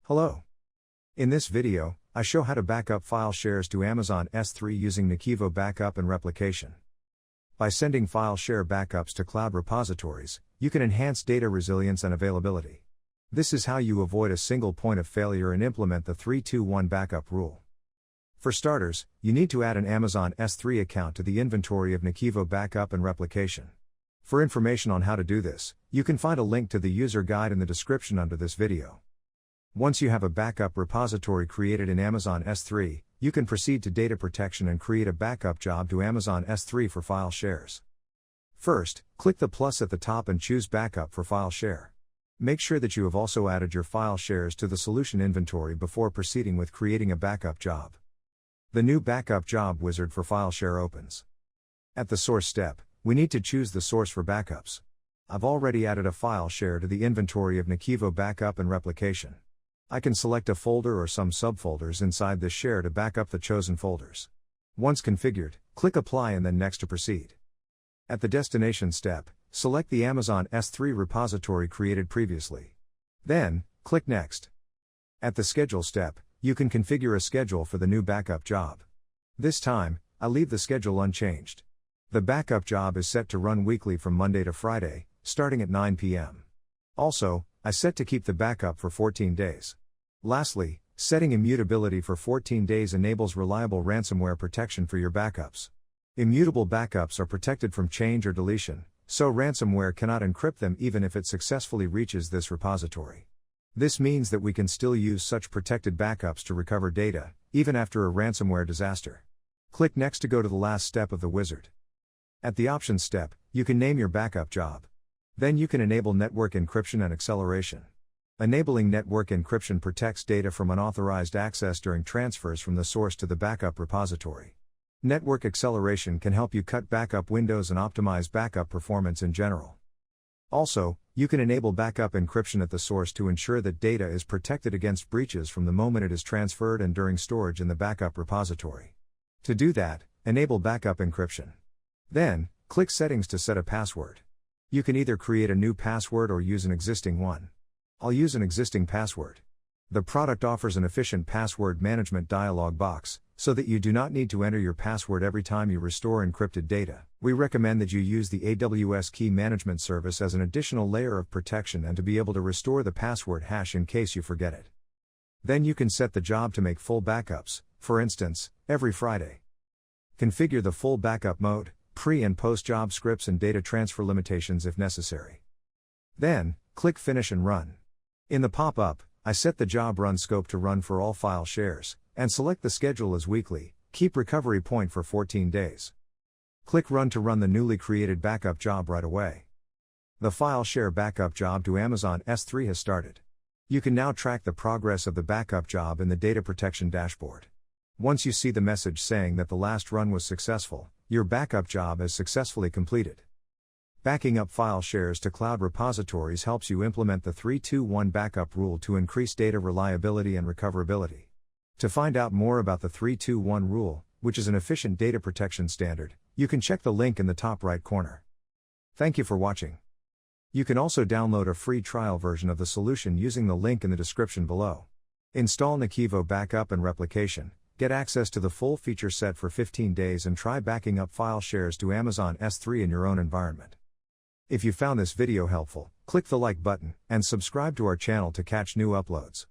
Hello. In this video, I show how to backup file shares to Amazon S3 using NAKIVO backup and replication. By sending file share backups to cloud repositories, you can enhance data resilience and availability. This is how you avoid a single point of failure and implement the 3-2-1 backup rule. For starters, you need to add an Amazon S3 account to the inventory of NAKIVO backup and replication. For information on how to do this, you can find a link to the user guide in the description under this video. Once you have a backup repository created in Amazon S3, you can proceed to data protection and create a backup job to Amazon S3 for file shares. First, click the plus at the top and choose Backup for file share. Make sure that you have also added your file shares to the solution inventory before proceeding with creating a backup job. The new backup job wizard for file share opens. At the source step, we need to choose the source for backups. I've already added a file share to the inventory of NAKIVO backup and replication. I can select a folder or some subfolders inside this share to back up the chosen folders. Once configured, click Apply and then Next to proceed. At the destination step, select the Amazon S3 repository created previously. Then, click Next. At the Schedule step, you can configure a schedule for the new backup job. This time, I leave the schedule unchanged. The backup job is set to run weekly from Monday to Friday, starting at 9 p.m. Also, I set to keep the backup for 14 days. Lastly, setting immutability for 14 days enables reliable ransomware protection for your backups. Immutable backups are protected from change or deletion, so ransomware cannot encrypt them even if it successfully reaches this repository. This means that we can still use such protected backups to recover data, even after a ransomware disaster. Click Next to go to the last step of the wizard. At the Options step, you can name your backup job. Then you can enable network encryption and acceleration. Enabling network encryption protects data from unauthorized access during transfers from the source to the backup repository. Network acceleration can help you cut backup windows and optimize backup performance in general. Also, you can enable backup encryption at the source to ensure that data is protected against breaches from the moment it is transferred and during storage in the backup repository. To do that, enable backup encryption. Then, click Settings to set a password. You can either create a new password or use an existing one. I'll use an existing password. The product offers an efficient password management dialog box, so that you do not need to enter your password every time you restore encrypted data. We recommend that you use the AWS Key Management Service as an additional layer of protection and to be able to restore the password hash in case you forget it. Then you can set the job to make full backups, for instance, every Friday. Configure the full backup mode, pre- and post-job scripts and data transfer limitations if necessary. Then, click Finish and Run. In the pop-up, I set the job run scope to run for all file shares, and select the schedule as weekly, keep recovery point for 14 days. Click Run to run the newly created backup job right away. The file share backup job to Amazon S3 has started. You can now track the progress of the backup job in the data protection dashboard. Once you see the message saying that the last run was successful, your backup job is successfully completed. Backing up file shares to cloud repositories helps you implement the 3-2-1 backup rule to increase data reliability and recoverability. To find out more about the 3-2-1 rule, which is an efficient data protection standard, you can check the link in the top right corner. Thank you for watching. You can also download a free trial version of the solution using the link in the description below. Install NAKIVO backup and replication. Get access to the full feature set for 15 days and try backing up file shares to Amazon S3 in your own environment. If you found this video helpful, click the like button and subscribe to our channel to catch new uploads.